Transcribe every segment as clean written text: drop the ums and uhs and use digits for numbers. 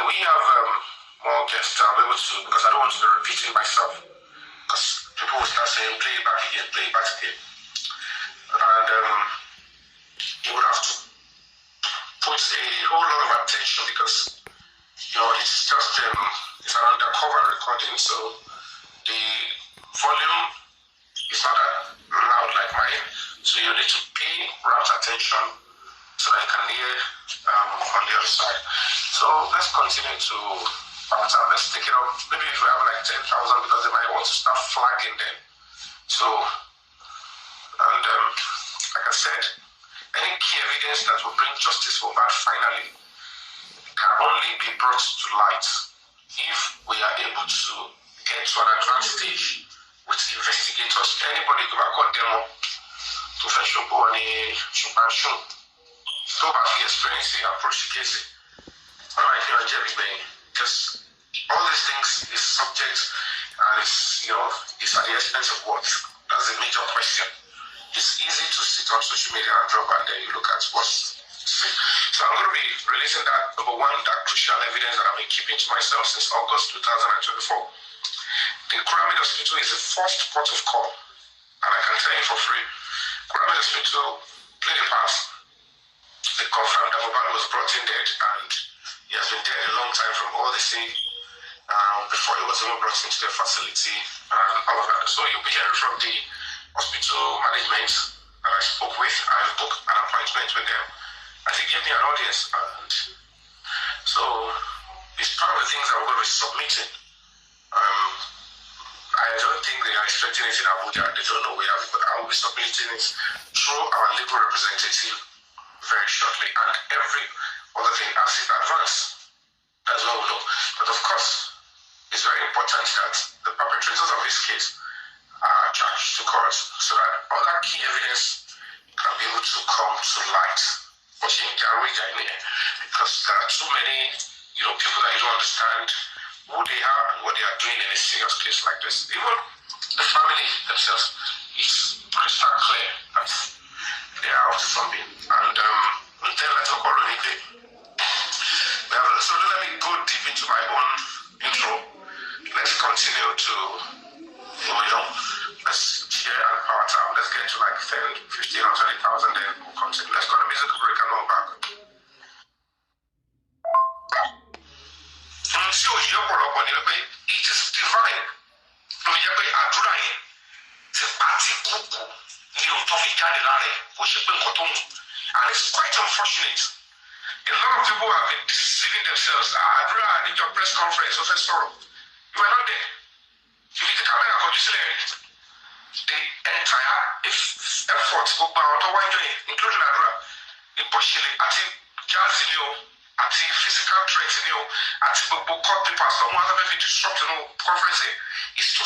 Can we have more guests? I'll be able to, because I don't want to be repeating myself. Because people will start saying, play it back again, play it back again. And you would have to put a whole lot of attention because, it's just, it's an undercover recording, so the volume is not that loud like mine. So you need to pay rapt attention so that you can hear on the other side. So let's continue to pattern. Let's take it up. Maybe if we have like 10,000 because they might want to start flagging them. So, and like I said, any key evidence that will bring justice for that finally can only be brought to light if we are able to get to an advanced stage with investigators. Anybody go back on demo to fetch your body, so about the experience they approach the case. Alright, because all these things is subject and it's at the expense of what? That's the major question. It's easy to sit on social media and drop and then you look at what's. So I'm going to be releasing that number one, that crucial evidence that I've been keeping to myself since August 2024. The Kuramid Hospital is the first port of call, and I can tell you for free, Kuramid Hospital played a part. They confirmed that Mohbad was brought in dead, and he has been dead a long time from all they say, before he was even brought into the facility and all of that. So you'll be hearing from the hospital management that I spoke with. I booked an appointment with them, and they gave me an audience. And so it's part of the things that we're going to be submitting. I don't think they are expecting it in Abuja. They don't know we have it, but I will be submitting it through our legal representative very shortly. And every other thing as it advances, that's what we know. But of course, it's very important that the perpetrators of this case are charged to court so that other key evidence can be able to come to light. Because there are too many people that you don't understand who they are and what they are doing in a serious case like this. Even the family themselves is crystal clear that they are out to something. And then let's talk about anything. So let me go deep into my own intro. Let's continue to, let's share and power time. Let's get to like 10, 15 or 20,000, then we'll continue. Let's go to musical break and come back. It is divine. And it's quite unfortunate. A lot of people have been deceiving themselves. I need your press conference, Professor. You were not there. You need the camera conditioning. The entire effort, including Adura, the Boshili, àti physical threat àti gbogbo court papers someone have been disrupting conference is to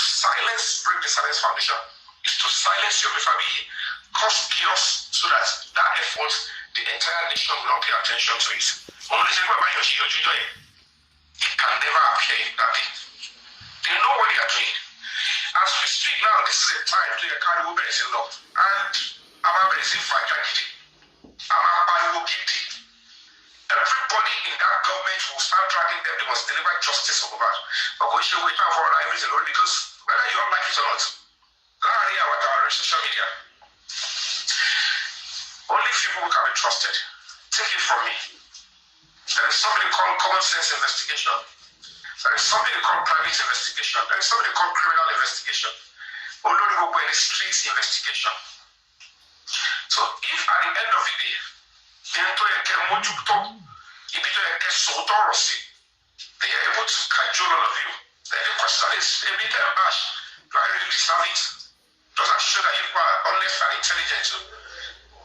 break the silence foundation, is to silence your family, cause chaos so that effort, the entire nation will not pay attention to it. It can never appear that way. They know what they are doing. As we speak now, this is a time to carry over a lot. And I'm a very everybody in that government will start dragging them. They must deliver justice over that. But we should wait out for everything because whether you don't like it or not, our social media, only few people can be trusted. Take it from me. There is something called common sense investigation. There is something called private investigation. There is something called criminal investigation. Although we street investigation. So if at the end of the day, they are able to cajole all of you, then the question is, you really deserve it. Does that show that you are honest and intelligent?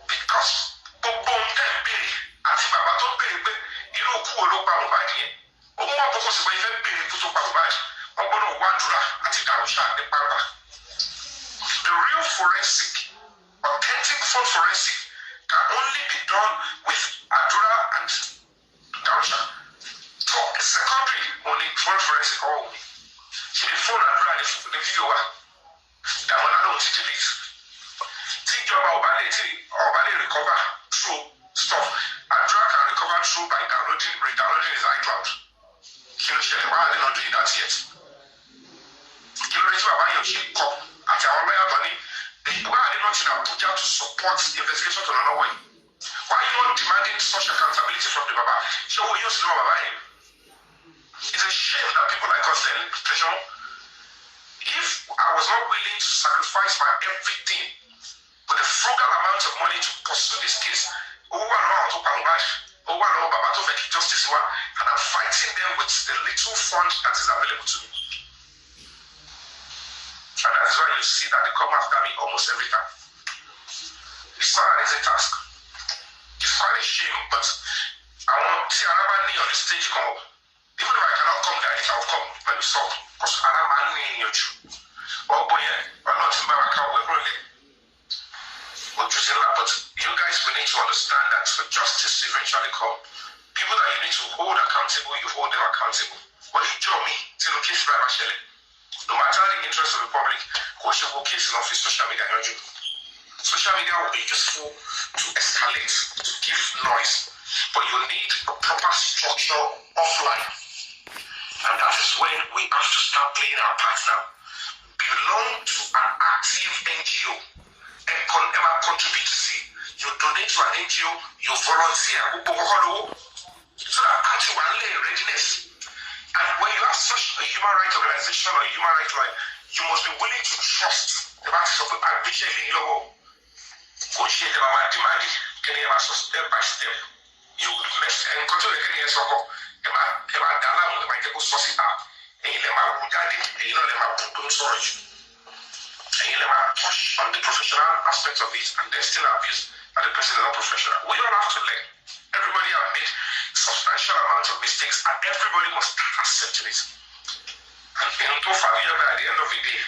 Because the real forensic, authentic full forensic can only be done with Adura and Darusha. So secondary only full forensic only. So the phone Adura and the video that one alone to delete. Think about Obale recover through stuff. Adura can recover through by re-downloading his iCloud. Kí ló ṣẹlẹ̀? Why are they not doing that yet? Kí ló dé tí bàbá yẹn ṣe kọ́ àti àwọn lọ́yà tó ní? Why are they not in Abuja to support the investigation to another way? Why are you not demanding such accountability from the Baba? Ṣé owó yóò sí lọ́wọ́ bàbá yẹn? It's a shame that people like us then, President, if I was not willing to sacrifice my everything with a frugal amount of money to pursue this case, and I'm fighting them with the little fund that is available to me. And that is why you see that they come after me almost every time. It's not an easy task. It's quite a shame, but I want to see another knee on the stage come up. Even if I cannot come there, I will come when we solve. Because another knee in your shoe. Oh boy, I'm not in my account, we're really. But you guys will need to understand that for justice to eventually come, people that you need to hold accountable, you hold them accountable. But you join me, till the case by Michelle. No matter the interest of the public, case in office, social media, social media will be useful to escalate, to give noise. But you need a proper structure offline. And that is when we have to start playing our part now. Belong to an active NGO. And contribute to see. You donate to an NGO, you volunteer. So that actually readiness. And when you have such a human rights organization or a human rights line, you must be willing to trust the practice of arbitration in law. Step by step. You will mess and continue getting a soko. Touch on the professional aspects of it, and there's still abuse that the person is not professional. We all have to learn. Everybody have made substantial amounts of mistakes, and everybody must accept it. And at the end of the day,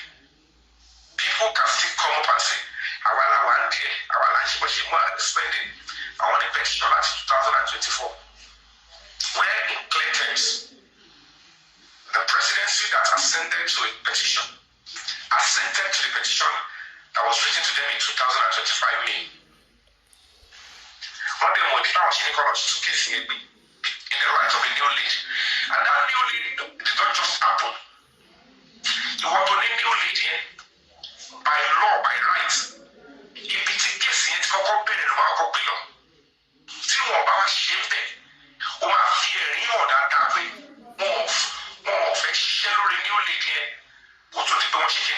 people can still come up and say, I want to spend it. I want to pension at 2024. Where in clear terms, the presidency that assented to a petition, assented to the petition that was written to them in 2025 May. One day, when they took case in the right of a new lead, and that new lead did not just happen. You want to name new lead here by law, by right. If it's a case in the company, the market below. See what about shame? Or my fear, you know that way. More of a shallow new lead here. What do they want to do?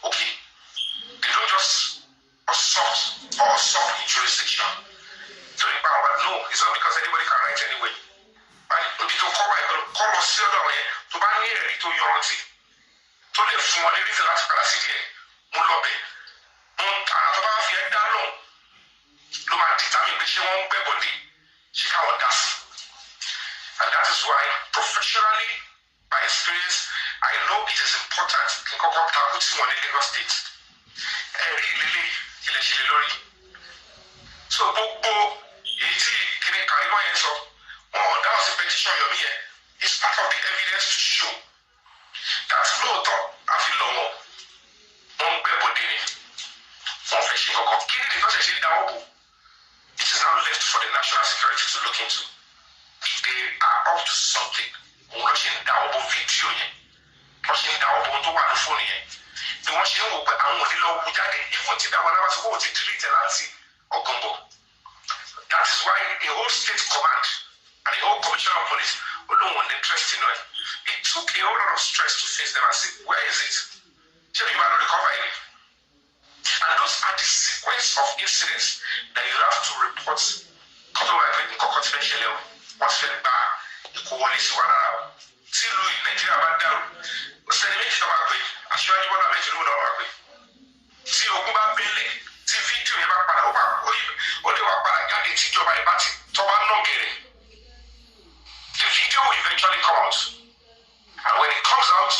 Okay, they don't just assault in jurisdiction. No, it's not because anybody can write anyway. And if you call us still down here, to buy me a little unity. To live for one reason that's capacity, Mulobe. And about the end down. No matter determine which one body, she can't does. And that is why professionally, by experience, I know it is important to come up with someone in Lagos State. Really, so, that was a petition you're here. It's part of the evidence to show that no thought I feel no more. It is now left for the national security to look into. They are up to something. Watching video. Watching to one phone here. The watching over and what the law would add even to that one I was going to delete and see or combo. That is why a whole state command and the whole commissioner of police were no one interested in it. It took a whole lot of stress to face them and say, where is it? Tell me about recovering it. And those are the sequence of incidents that you have to report. Confidentially, what's fed back, the coalition one around. See Louis, Nigeria about down. What's the name of our way? I sure you want to make it move our way. See Oguba Bele, see video about Panawa, or they were Panagani, teach over a party, Toba Nogere. The video will eventually come out. And when it comes out,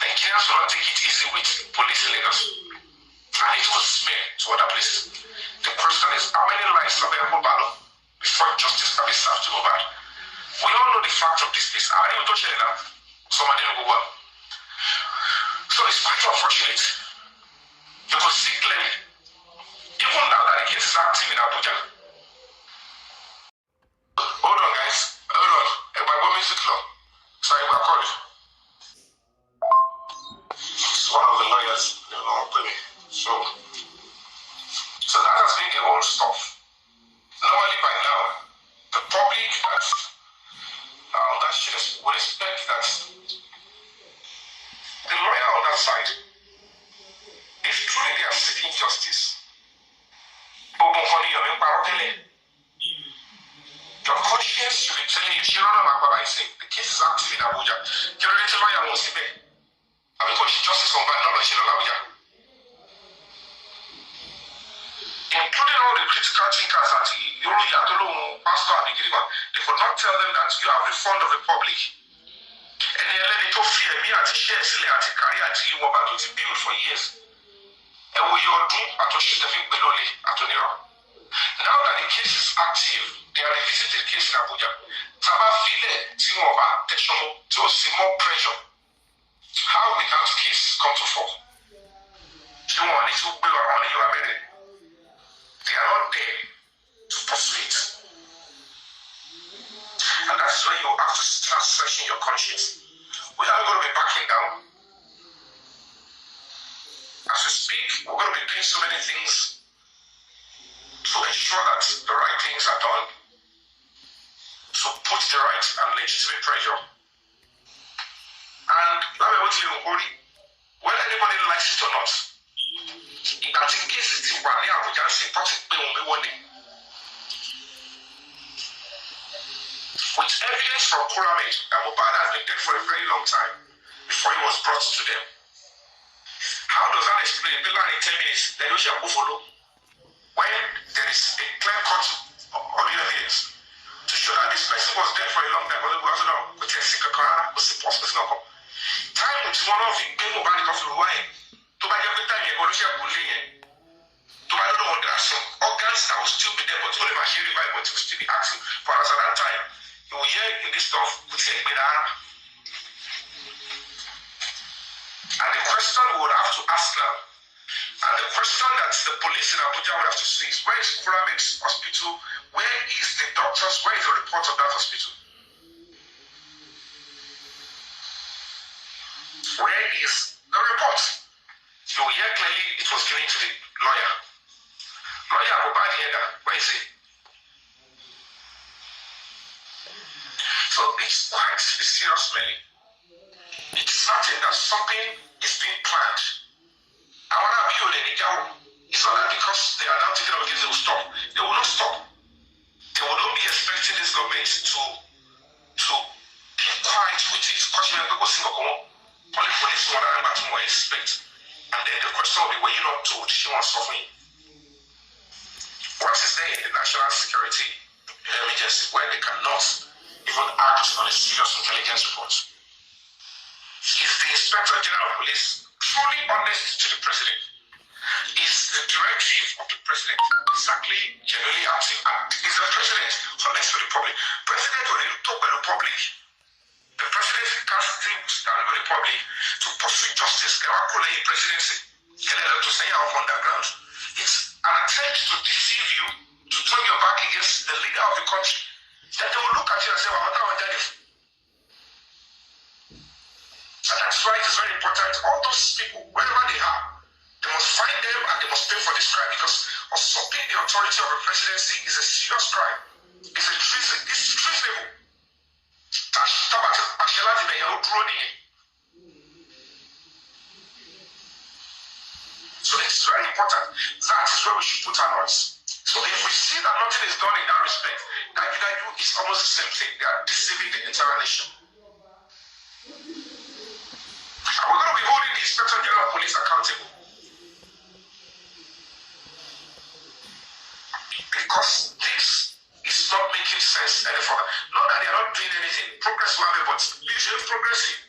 Nigerians will not take it easy with police in Lagos. And it will smear to other places. The question is, how many lives of Mobalo before justice can be served to Mobile? We all know the fact of this case. I didn't even touch it enough. Somebody didn't go well. So it's quite unfortunate. You could see clearly, even now that the case is active in Abuja. Hold on, guys. Hold on. Telling you, she don't know my Baba is saying the case is active in Abuja. Can you tell lawyer won't see me? I'm going to justice on my knowledge in Abuja. Including all the critical thinkers that pastor and the they could not tell them that you are the fund of the public. And they let it to fear me at shares, at the career, at you about to build for years. And we are doing at a shit of it below at Oniro. Now that the case is active, they are revisiting the case in Abuja. Taba file Timoba Teshomo to see more pressure. How will that case come to fall? You want it to be on you are ready. They are not there to pursue it. And that's where you have to start searching your conscience. We are going to be backing down. As we speak, we're going to be doing so many things to ensure that the right things are done, to put the right and legitimate pressure. And let me tell you, whether anybody likes it or not, that in case it's in one year, we can say, with evidence from Kuramed that Mohbad has been dead for a very long time before he was brought to them. How does that explain? People in 10 minutes, they don't share follow. When there is a clear cut audio evidence to show that this person was dead for a long time, but we have no with a sick car, was impossible. Time with one of the game Mohbad of Ruwai, to buy every time you're going to share bullying. To buy the one that some organs that will still be there, but only machine revive, but will still be active. For us at that time, you will hear in this stuff with a and the question we would have to ask now, and the question that the police in Abuja would have to see is, where is Kuramed's hospital? Where is the doctors? Where is the report of that hospital? Where is the report? You will hear clearly it was given to the lawyer. Lawyer Abubadi Eda, where is he? So it's quite a serious smelling. It's certain that something is being planned. I want to build any doubt. It's not that because they are now taking over, they will stop. They will not stop. They will not be expecting this government to keep quiet with it. Because you know, people think, only police want to remember to more expect. And then the question will be, were you not told she wants suffering? What is there in the national security agency where they cannot even act on a serious intelligence report? Is the Inspector General of Police truly honest to the President? Is the directive of the President exactly genuinely active? And is the President honest to the public? President will talk to the public. The President can't still stand with the public to pursue justice. Presidency to say out underground. It's an attempt to deceive you, to turn your back against the leader of the country. Then they will look at you and say, well, and that's why it's very important. All those people, wherever they are, they must find them and they must pay for this crime, because usurping the authority of a presidency is a serious crime. It's a treason. It's treasonable. So it's very important. That is where we should put our noise. So if we see that nothing is done in that respect, that is almost the same thing. They are deceiving the entire nation. And we're going to be holding the Inspector General of Police accountable. Because this is not making sense any further. Not that they are not doing anything. Progress will happen, but usually progressive.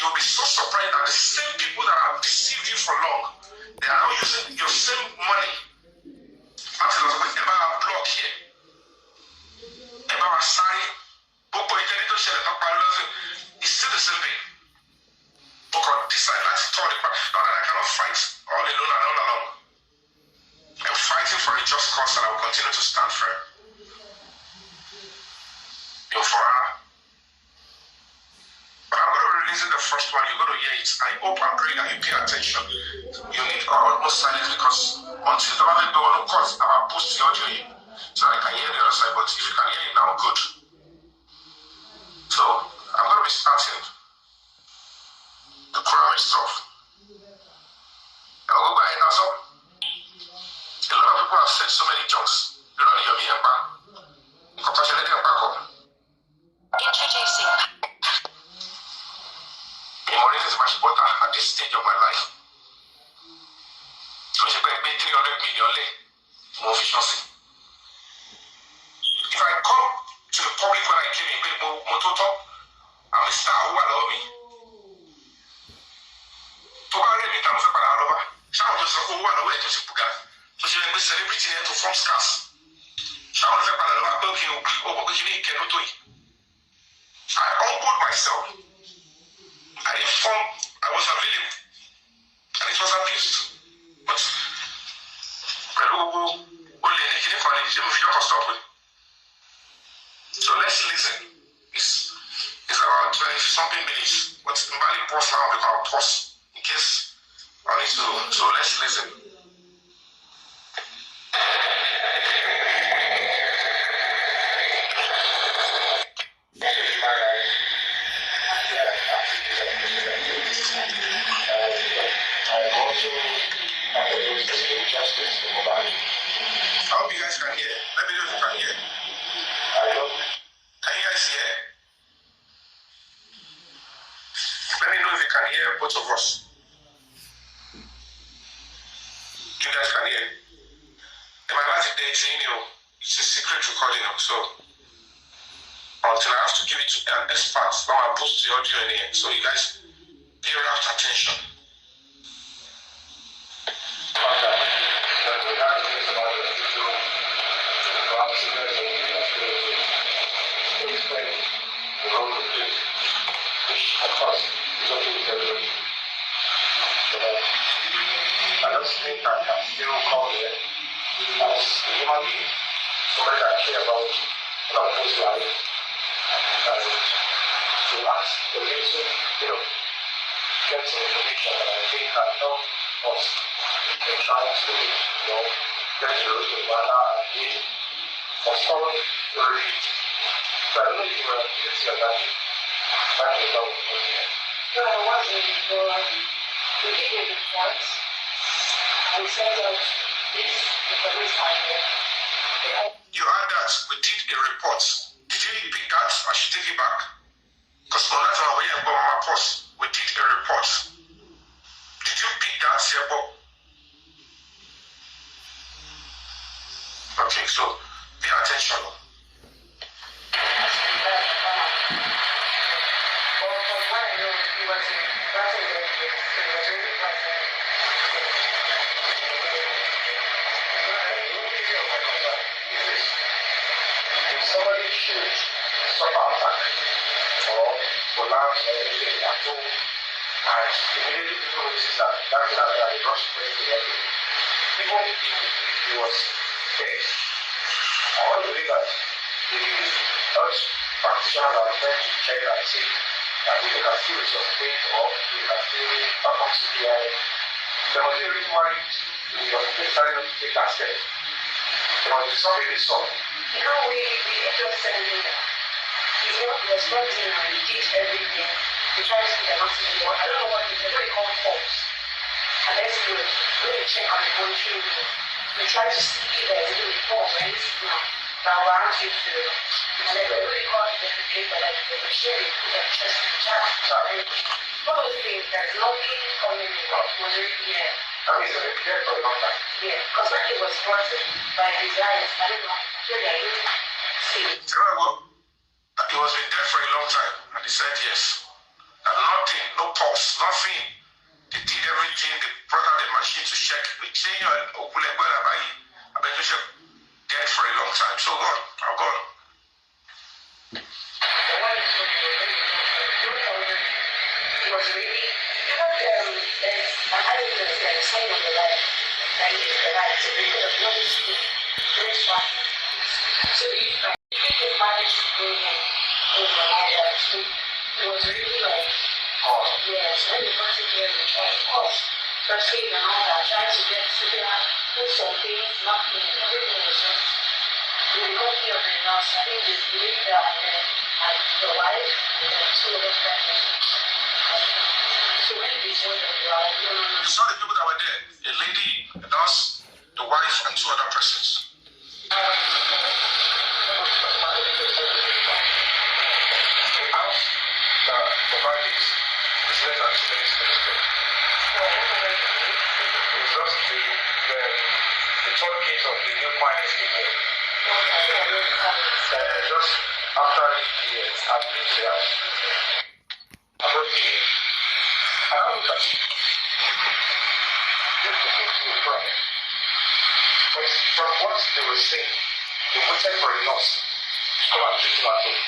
You'll be so surprised that the same people that have deceived you for long, they are now using your same money. Until I was ever a block here. Ever a sorry. It's still the same thing. Decide not to turn it back. Not that I cannot fight all alone and all alone. I'm fighting for a just cause and I will continue to stand firm. But I'm going to release the first one. You're going to hear it. I hope and pray that you pay attention. You need almost silence, because until the moment no one of course I will post the audio here so I can hear the other side. But if you can hear it now, good. So I'm going to be starting the Quran stuff. A lot of people have said so many jokes. You don't hear me back. come to the public when I came in, Mototo, I'm a star who allowed me. To buy me, I'm for Palava. Shout out to who allowed to Puga. So she was celebrating to form scars. Shout out to Palava, talking over Bikini Kenotoi. I humbled myself. I informed, I was available. And it was abused. But, so let's listen. It's about 20 something minutes. What's in Bali pause now without pause in case I need to. So let's listen. I hope you guys can hear. Let me know if you can hear. Can you guys hear? Let me know if you can hear both of us. You guys can hear. In my last day, it's a secret recording, so until I have to give it to an expert, now I post the audio in here, so you guys pay rapt attention. I just think I can still call it as a human being, somebody that care about people's life, and to ask the reason, get some information that I think can help us in trying to, get to the root of the matter and read or solve the read. So I don't know if you were guilty of that. That is how it was here. No, I wasn't. We did the reports. We said that this police are here. You heard that. We did a report. Did you pick that? I should take it back. Because for that one, we have got my post. We did a report. Did you pick that, Sebo? Okay, so pay attention. Somebody should suffer attack or collapse or anything at home, and immediately people notice that they rush to everything. Even if he was dead, I want to believe that the health practitioners are trying to check and see that if they can still resuscitate or if they can still perform CPI. There was a reason why the hospital decided not to take that step. There must be something they saw. We just said he's not responding and he did everything. We try to see the maximum. I don't know what they call false. And let's do it. We check on the monitoring. We try to see if there's any report or anything that will ask you to. And then we really call it the paper that they share it with their chest in the chat. One of the things, there's nothing coming in what was already here. That means they've been there for a long time. Yeah, because when it was brought by the guys, I don't know. It was been there for a long time, and he said yes. And nothing, no pulse, nothing. They did everything, they brought out the machine to check. They say you're dead for a long time. So God, oh God. It was really, so if you managed to bring in over the street, it was really like, yes, when you got it here, of course, first aid and all that, trying to get to put some things, nothing, everything was just, we got here on the nurse, I think they believed that, and the wife, and then two other friends. So when they saw them, you saw the people that were there, a lady, a nurse, the wife, and two other persons. The third case of the new finance people. Just after years, I've been there. I'm okay. I don't look at it. Just to make you cry. But from what they were saying, they waited for a nurse to come and treat him at home.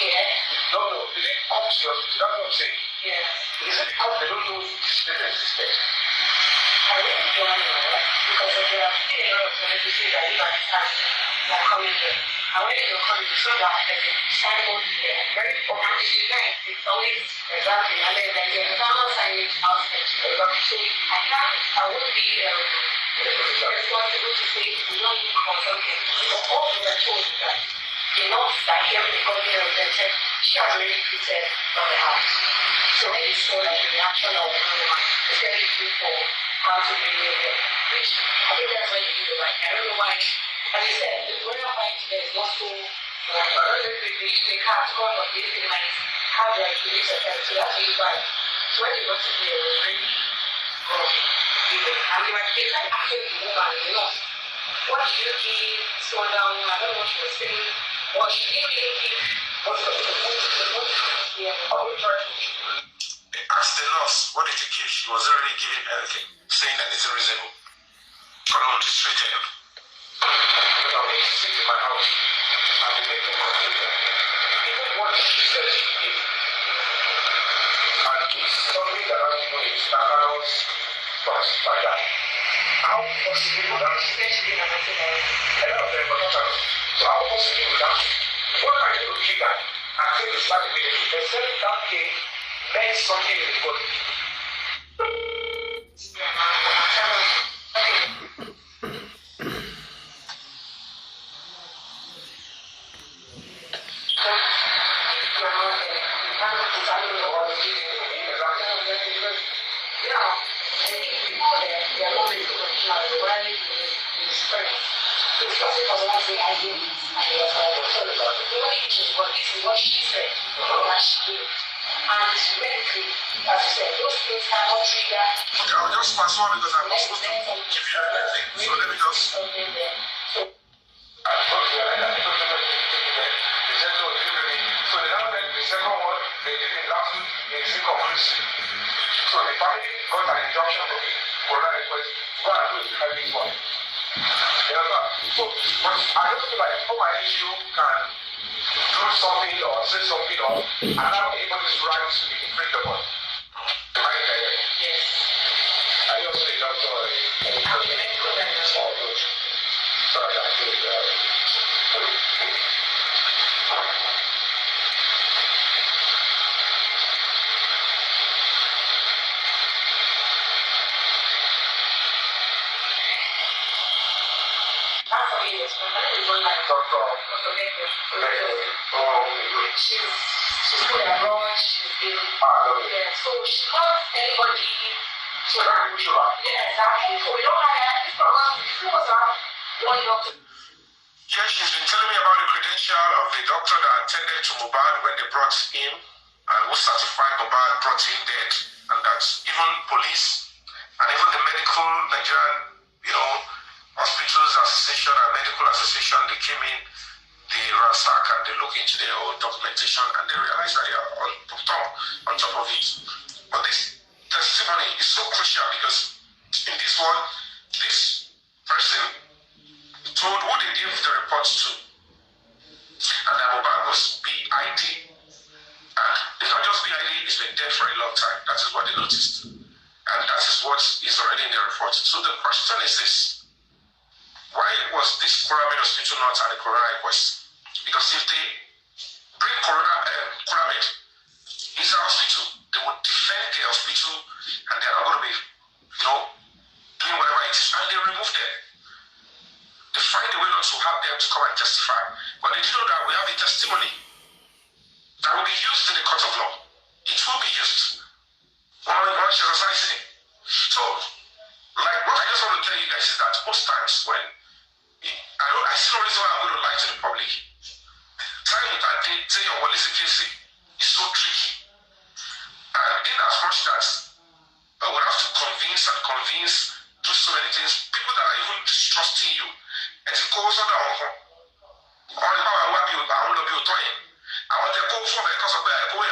Yeah. No, they didn't come to your hospital. That's what I'm saying. Yeah. Is it because they don't know this level existed? I really don't know. Because there are still a lot of medication that you can have that coming here. And when you're coming to show that signboard here, very obvious. It's always exactly. And then there's a normal signage outside. So I would be responsible to say we don't need consulting. So all we are told is that the nurse that came to come here and said she has already treated from the house. So they saw like the reaction of everyone. They said it's good for how to bring it there. Which I think that's why they do it right. I don't know why. As you said, the royal fight there is not so they can't come up with it like how they are doing it. So that's really fine. So when they got to there, it was really and they were actually the woman, you know. What did you give? Slow down, I don't know what she was saying. What she didn't really give was the public church. They asked the nurse, what did you give? She was already giving anything, saying that it's unreasonable. I don't want to treat him. Because I went to sit in my house and we make the confusion. Even what she said she gave. And it's something that has to do with standards like that. How possible would that be? So how possible would that be? What are you looking at? I think it's like a minute. They said that cake meant something in the body. What she said, what she did. And medically, as I said, those things cannot trigger. Okay, I'll just pass on because I'm not supposed to give you everything. So let me just. So they now the second one, they did it last week in inconclusive. So the family got an injunction from the corona request to go and do it like this one. You know, so, but I don't feel like for my issue can do something or say something or allow anybody's rights to be infringed upon. Am I right? Yes. I also a doctor. Sorry, I feel it. She's been abroad, she's been so she's not anybody to learn. Yeah, exactly. So we don't have this program before one doctor. Yeah, she's been telling me about the credential of the doctor that attended to Mohbad when they brought him and who certified Mohbad brought him dead, and that's even police and even the medical Nigerian, hospitals association and medical association, they came in, they ransack and they look into their own documentation and they realize that they are on top of it. But this testimony is so crucial because in this one, this person told who they gave the reports to, and that Mohbad was BID. And it's not just BID, it's been dead for a long time. That is what they noticed. And that is what is already in the report. So the question is this: why was this Pyramid Hospital not at the Corona request? Because if they bring Pyramid, it's a hospital. They would defend the hospital and they're not going to be, doing whatever it is. And they remove them. They find a way not to have them to come and testify. But they didn't know that we have a testimony that will be used in the court of law. It will be used. Once you're exercising it. So, like what I just want to tell you guys is that most times when I see no reason why I'm going to lie to the public. Time with that say your Walisi Casey is so tricky. And in as much that I would have to convince, do so many things, people that are even distrusting you, and it goes on down. All the power will be I want to go for because of that, because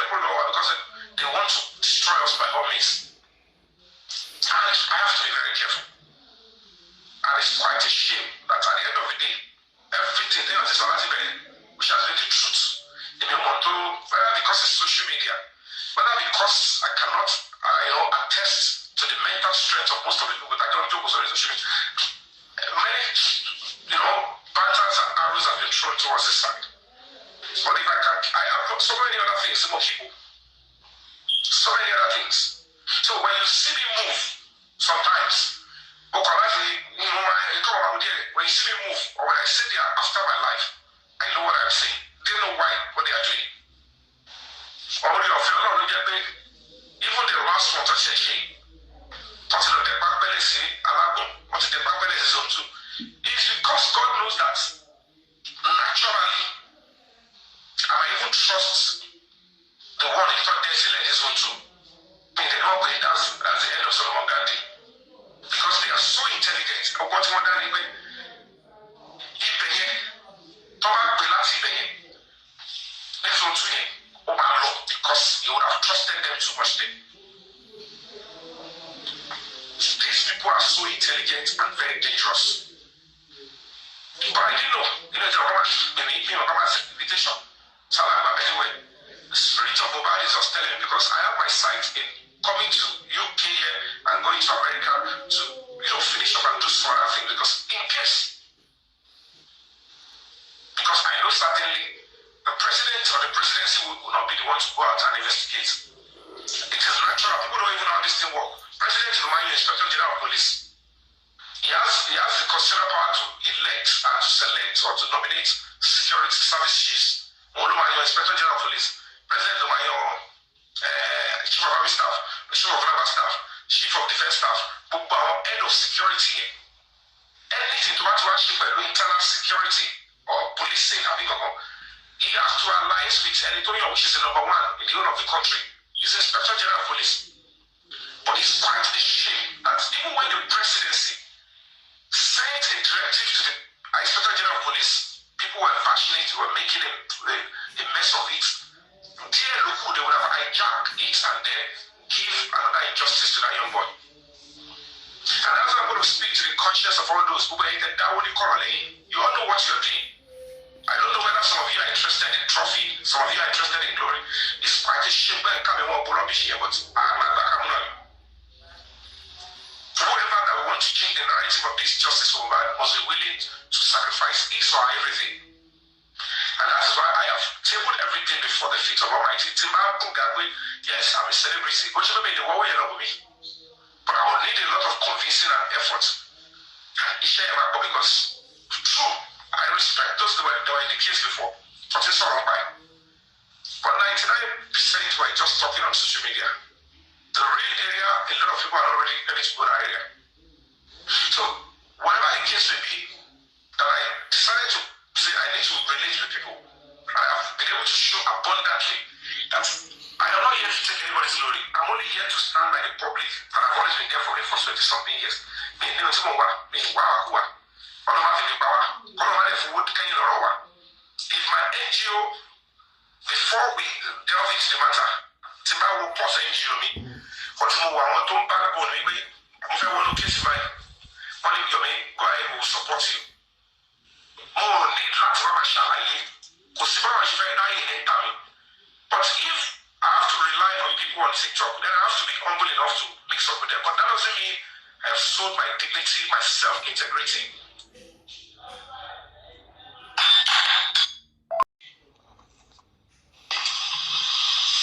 they want to destroy us by all means. And I have to be very careful. And it's quite a shame that at the end of the day, everything they are which has been the truth. In a motto, whether because it's social media, whether because I cannot attest to the mental strength of most of the people that don't joke on social media. Many, banters and arrows have been thrown towards this side. But if I have so many other things, more people. So many other things. So when you see me move, sometimes, when you see me move, or when I sit there after my life, I know what I'm saying. They know why, what they are doing. Even the last one to say, it's because God knows that naturally, I might even trust the one he thought they still in his own too. I mean, they don't believe that's the end of Solomon Gandhi. Because they are so intelligent. What you want to do? Because you would have trusted them too much then. These people are so intelligent and very dangerous. But I didn't know. Invitation. So anyway, the spirit of Mobile is just telling me because I have my sight in coming to UK here and going to America to finish up and do some other things because in case. Because I know certainly the president or the presidency will not be the one to go out and investigate. It is natural. People don't even know how this thing works. President is the Inspector General of Police. He has the constitutional power to elect and to select or to nominate security service chiefs. Inspector General of Police, President of Chief of Army Staff, Chief of Naval Staff, Chief of Defense Staff, Head of Security. Anything to internal security or policing, he has to align with Antonio, which is the number one in the whole of the country. He's Inspector General of Police. But it's quite a shame that even when the presidency sent a directive to the Inspector General of Police, people were passionate, were making a mess of it. Dear look, they would have hijacked it and then give another injustice to that young boy. And that's why I'm going to speak to the conscience of all those who were in that only correlate. You all know what you're doing. I don't know whether some of you are interested in trophy, some of you are interested in glory. It's quite a shame when coming one rubbish here, but I'm not. Whoever that wants to change the narrative of this justice for man must be willing to sacrifice his or everything. And that is why I have tabled everything before the feet of Almighty. Yes, I'm a celebrity. But I will need a lot of convincing and effort. Because true, I respect those that were in the case before. But it's all right. But 99% were just talking on social media. The real area, a lot of people are already ready to go to that area. So, whatever the case may be, that I decided to say I need to relate with people. I have been able to show abundantly that I am not here to take anybody's glory. I'm only here to stand by the public, and I've always been there for the first 20-something years. If my NGO, before we delve into the matter, Timba will pause NGO me. But I want to backbone me. If I want to kiss my money, go ahead, will support you. More need lots of my shalaye. But if I have to rely on people on TikTok, then I have to be humble enough to mix up with them. But that doesn't mean I have sold my dignity, my self-integrity.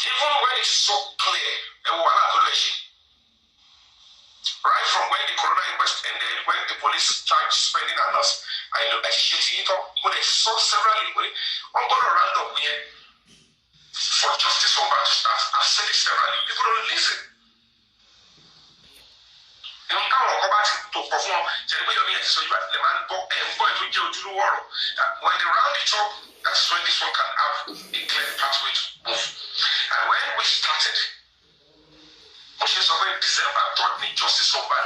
Even when it's so clear, right from when the corona inquest ended, when the police charged spending on us, I know that when they saw several people, I'm going to round up here for justice for bad to start. I've said it severally. People don't listen. When they round it up, that's when this one can have a clear pathway to move. And when we started, which is over December, taught me justice for bad,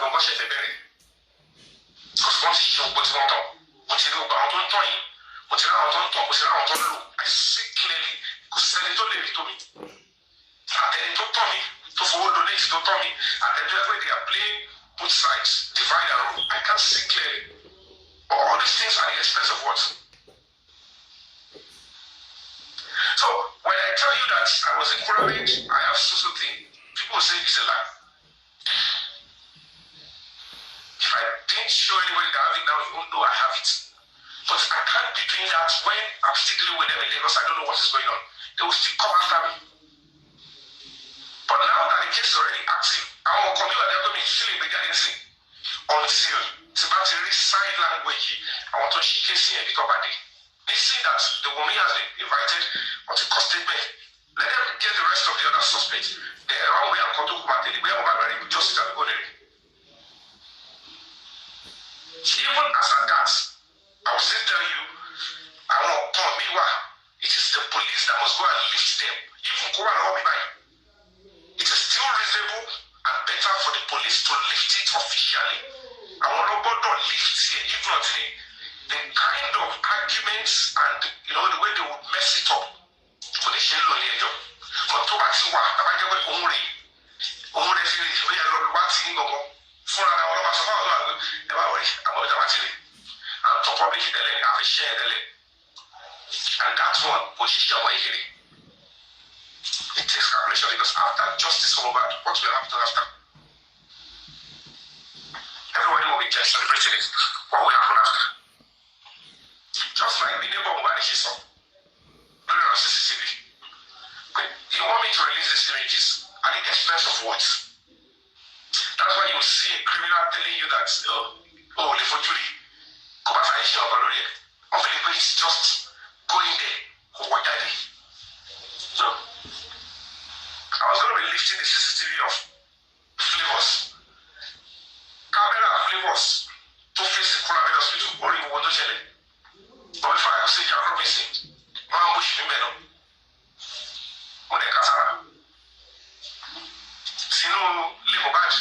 because once you show what's going on, once you know about mo ti ráwọn tó ń tọ̀ mo ti ráwọn tó ń lò I see clearly kò sẹ́ni tó lè rí tó mi àtẹni tó tọ̀ mi tó fowó donate tó tọ̀ mi àtẹni tó yẹ pé they are playing both sides divide and rule I can see clearly but all these things are the expense of what. So when I tell you that I was encouraged, I have so thing. People say it's a lie. If I didn't show anybody that I have it now, you won't know I have it. But I can't be doing that when I'm still dealing with them in Lagos. I don't know what is going on. They will still come after me. But now that the case is already active, I won't come here and they're going to be feeling bigger anything. Until it's about to reach sign language, I want to shake case here because they see that the woman has been invited on the custody bed. Let them get the rest of the other suspects. They are all way and come to Kumateli. We are married with justice and go there. Even as a dance, I will still tell you, I won't call me why. It is the police that must go and lift them. Even go and help me by. It is still reasonable and better for the police to lift it officially. I want to go lift it, if not the kind of arguments and the way they would mess it up for the shallow job. But to what you want, I might get only feel we are not watching go for an hour of I'm to probably hit the lane, have a share the lane. And that's one position where it takes calculation because after justice over, what will happen after? Everybody will be just celebrating it. What will happen after? Just like the neighbor who vanishes on CCTV. But you want me to release these images at the expense of what? That's why you see a criminal telling you that, live for Judy. It's just going there. So, I was going to be lifting the CCTV of Flavors. Camera Flavors to face the Kurabed Hospital or in Wodojele. But if I could say you're promising, I'm pushing me on. When they Kasara. Sino Limo Badge.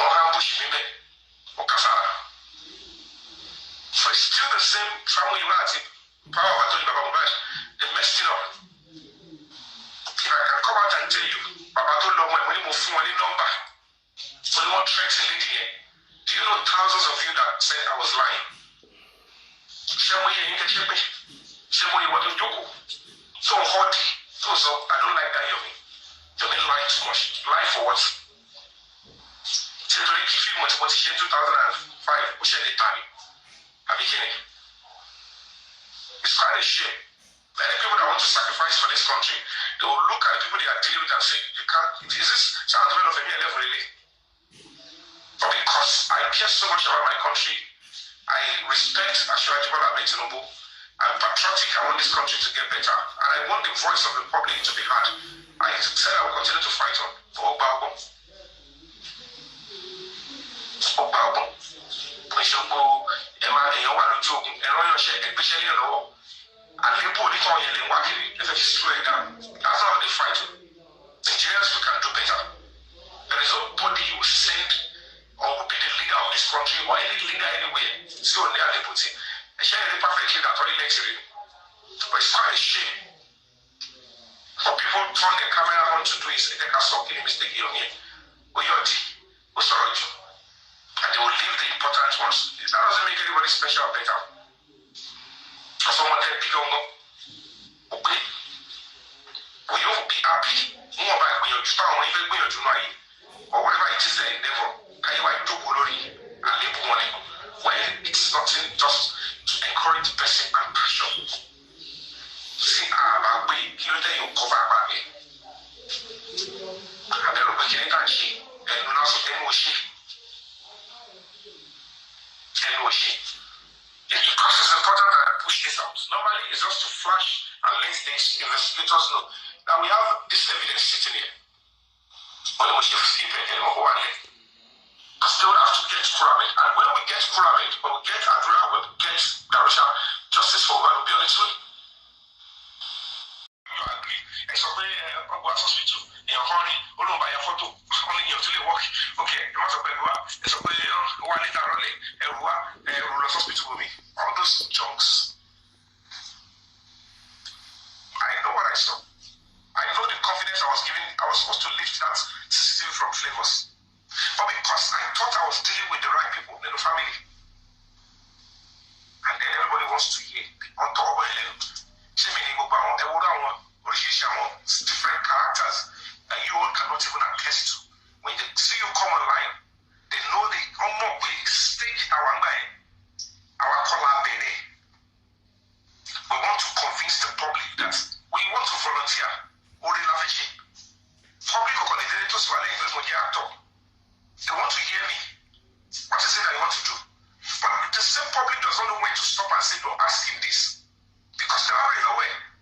Or I'm pushing me or Kasara. So it's still the same family relative. Power of Atoli Baba Mubad. They messed it up. If I can come out and tell you, Baba told them when we move from any number, so they want threats in Lydia. Do you know thousands of you that said I was lying? So haughty. So I don't like that Yomi. Yomi lied too much. Lie for what? Till you feel motivation 2005, which is the time. I'm beginning. It's quite a shame. Many people that want to sacrifice for this country, they will look at the people they are dealing with and say, you can't, is this sounds well of a mere level really? But because I care so much about my country, I respect Ashwaji Bola Tinubu. I'm patriotic, I want this country to get better, and I want the voice of the public to be heard. I said I will continue to fight on for Obabo. Especially and people only come here and work it, let's just slow it down. That's how they fight. Nigerians, we can do better. There is nobody you send or will be the leader of this country or any leader anywhere. So they are put it. They share the perfect leader for the next year. But it's quite a shame for people to turn their camera on to do is they can stop any mistake here on here. And they will leave the important ones. That doesn't make anybody special or better. For someone that big on okay. Will you be happy? More about when you start when you do money or whatever it is the endeavor. Can you like to go and live money when it's nothing just to encourage the person and passion? See about way you cover back me. I'm never making it actually and not so emotion. It's because it's important that I push this out. Normally, it's just to flash and let these investigators know that we have this evidence sitting here. But we should see it and go on it. Because they would have to get Kuramed. And when we get Kuramed, when we get Adria, when we get Darusha, justice for one will be on its way. I agree. And so, I'm going to hospital. In a hurry, all over your photo, only you to work. Okay, you must have been it's a way one later only, hospital with me. All those junks. flavors. But because I thought I was dealing with the right people in the family, and then everybody wants to hear on top of it. Different characters that you all cannot even attest to. When they see you come online, they know they stage our mind, our collaborating. We want to convince the public that we want to volunteer. Public they want to hear me. What is it that you want to do? But the same public does not know when to stop and say, no, ask him this. Because they're already aware.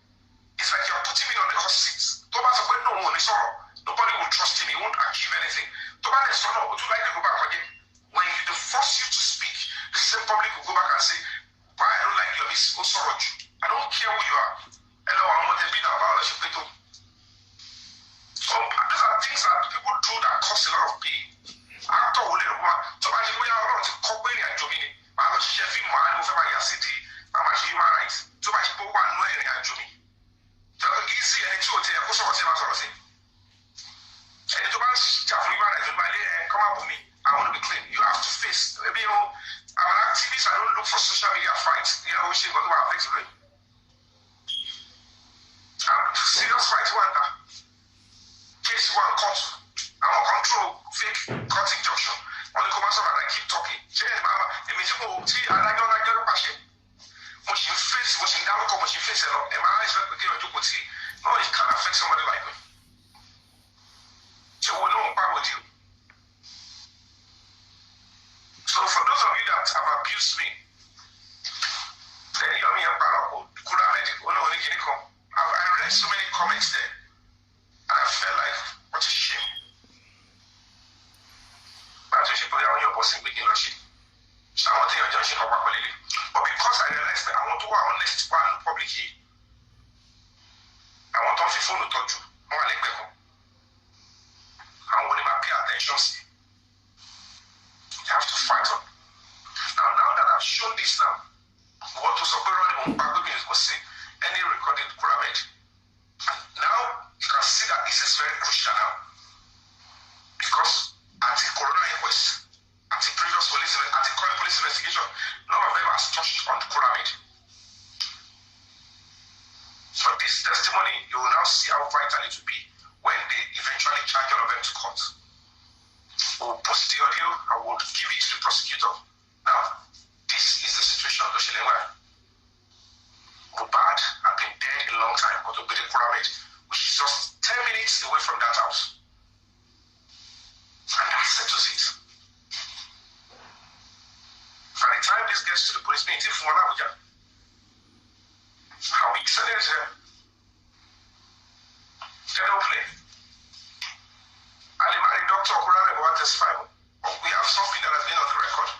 It's like you're putting me on the hot seat. Nobody will trust him. He won't achieve anything. Would you like to go back again? When they force you to speak, the same public will go back and say, why I don't like your miss. I don't care who you are. Hello, I'm what they've been about. So these are things that people do that cause a lot of pain. Actor will let one. So I think we are around the company and Jomini. I'm not chefing man over my city. I'm a human rights. So my people want no area and Jomini. So easy and it's okay. I'm also saying. And to manage Japanese rights, come up with me. I want to be clean. You have to face. Maybe I'm an activist. I don't look for social media fights. Which is going to affect me. Serious fight one. Case one court. I'm on control fake court injunction. On the commercial and I keep talking. No, it can't affect somebody like me. So we don't back with you. So for those of you that have abused me, I read so many comments there, and I felt like, what a shame. But because I realized that I want to go honest one public here, I want to phone to touch you. I want to pay attention. You have to fight up. Now that I've shown this now, what was occurring was see any recorded pyramid. And now you can see that this is very crucial now. Because at the coroner inquest, at the previous current police investigation, none of them has touched on the pyramid. So this testimony, you will now see how vital it will be when they eventually charge all of them to court. We'll post the audio and we'll give it to the prosecutor. Now, this is the situation of Oshilewa. Mohbad had been dead a long time, but with the pyramid, which is just 10 minutes away from that house. And that settles it. By the time this gets to the police meeting from Abuja, how we send it to them? They don't play. And the doctor Kurame will testify. We have something that has been on the record.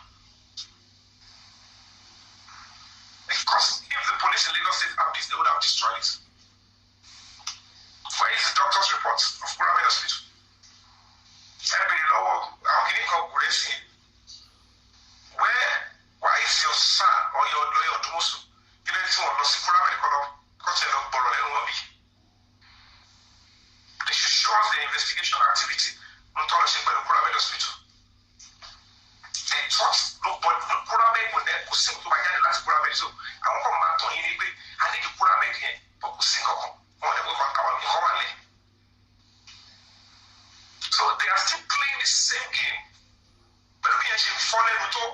Because if the police in Lagos State have this, they would have destroyed it. Where is the doctor's report of Kurame Hospital? Why is your son or your lawyer Dumosu they should show us the investigation activity by the Kurame Hospital. They thought nobody Kurame would then sing to my guy last Kurame. So I won't come back to him. I think the Kurame again, but we'll sing on the way back. So they are still playing the same game. But we are falling to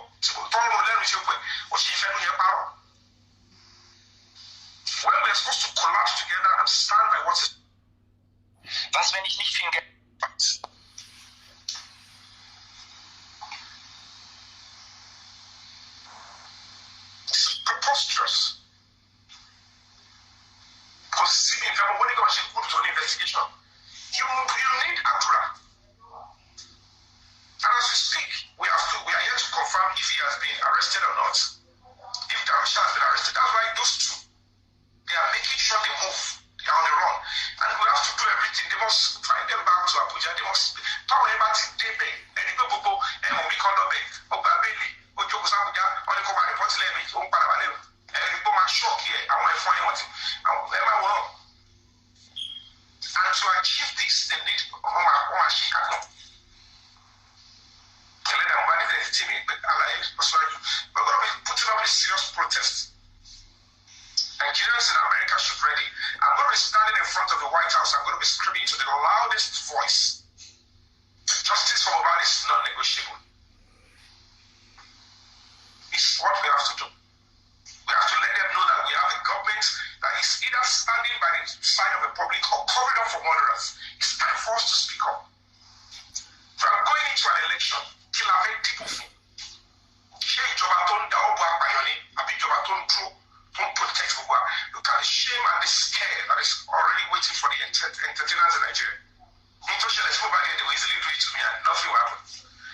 when we are supposed to collapse together and stand by what is. Was, wenn ich nicht viel Geld. It's preposterous. Because when you go to an investigation, you need Akura. And as we speak, we are yet to confirm if he has been arrested or not. If Darusha has been arrested, that's why those two, they are making sure they move. They are on the run. And we have to do everything. They must find them back to Abuja. They must talk about it. They pay. And the people go, and we call them back. Obabeli, Ojogo Sabuja, only come and report to them. And the people are shocked here. I want to find what. And to achieve this, they need Omashikano. White House, I'm going to be screaming to the loudest voice. Justice for Mohbad is non-negotiable. It's what we have to do. We have to let them know that we have a government that is either standing by the side of the public or covering up for murderers. It's time for us to speak up. We are going into an election. Till I've had people from. Look at the shame and the scare that is already waiting for the entertainers in Nigeria. They will easily do it to me and nothing will happen.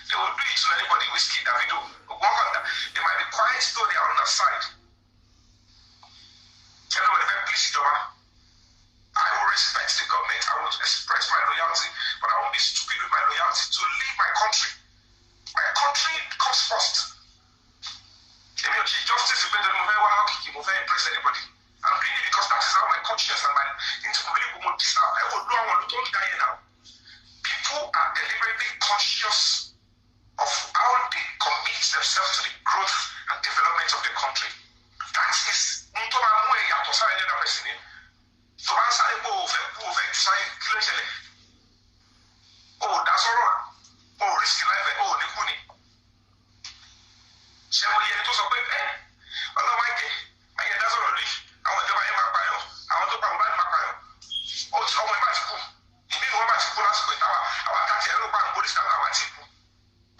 They will do it to anybody, Whiskey, Davido. They might be quiet though they are on their side. I will respect the government, I will express my loyalty, but I won't be stupid with my loyalty to leave my country. My country comes first. Justice is better than impress anybody. I'm doing it because that is how my conscience and my intellectual motives are. I will do I want to don't die now. People are deliberately conscious of how they commit themselves to the growth and development of the country. That is oh, that's all right. Oh, risky life. Oh, Nikuni.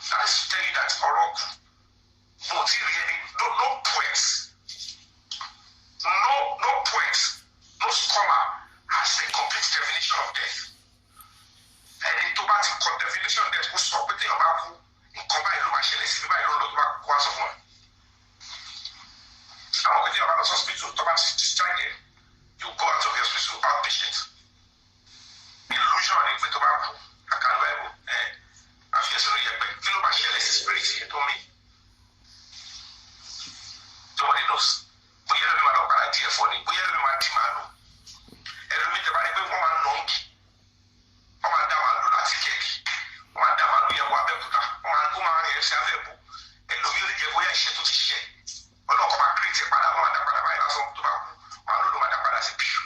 That is to tell you that no poet, no scholar has a complete definition of death. And the automatic definition of death will stop with the Obaku in combined machine. If you buy a lot of one of one. Now, with the hospital, automatic discharge, you go out of the hospital outpatient. Illusion with tobacco, I can't Bible. I feel so yeah, but kill machine is spirit here to me. Nobody knows. We are the man of idea for it. We are the man demand. And we the Bible woman long. Madame, that's cake. Madame, we are what the woman is available. And the will give away a shit to share. Or not come and create a Madame of tobacco. Madame, that's a pew.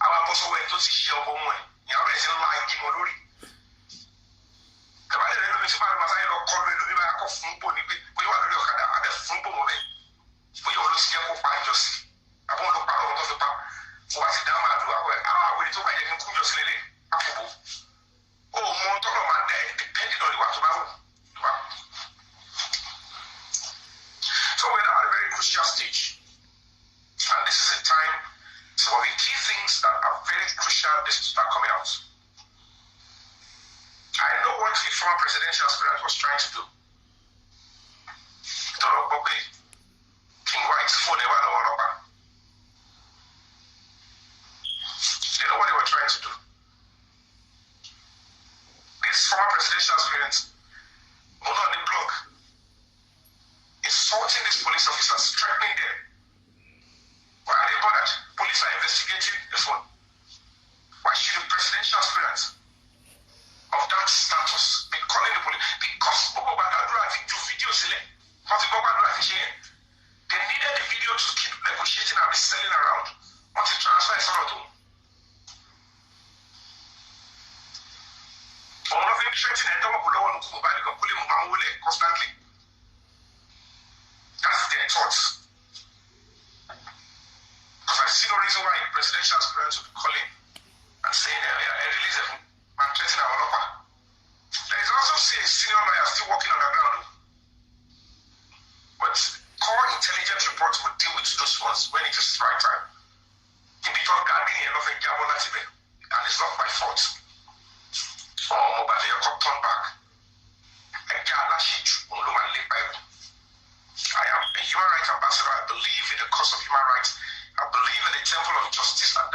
Our boss went to see your home. You are raising like Kimori. The Bible is about Masai or Colin, the back of Fumbo. We want to look at the Fumbo of it. We always get up by just. I want to power of the power. What's it down? We took my young Kujos Lily. Oh, Montoro, my day, depending on what about. So we're at a very crucial stage. And this is a time, some of the key things that are very crucial this to start coming out. I know what the former presidential aspirant was trying to do. Probably King White's phone never know all about. They know what they were trying to do. This former presidential aspirant, on the blog, insulting these police officers, threatening them. Why are they bothered? Police are investigating the phone. Why should the presidential aspirant of that status be calling the police? Because they needed the video to keep negotiating and be selling around. Want to transfer is all of them. One of them threatening and don't want to come back constantly. That's their thoughts. Because I see no reason why presidential aspirants would be calling and saying release them and threatening our lover. There is also a senior lawyer still working on the ground. But core intelligence reports will deal with those ones when it is the right time. In the talk, and it's not my fault. Oh, but they are turned back. I am a human rights ambassador. I believe in the cause of human rights. I believe in the temple of justice and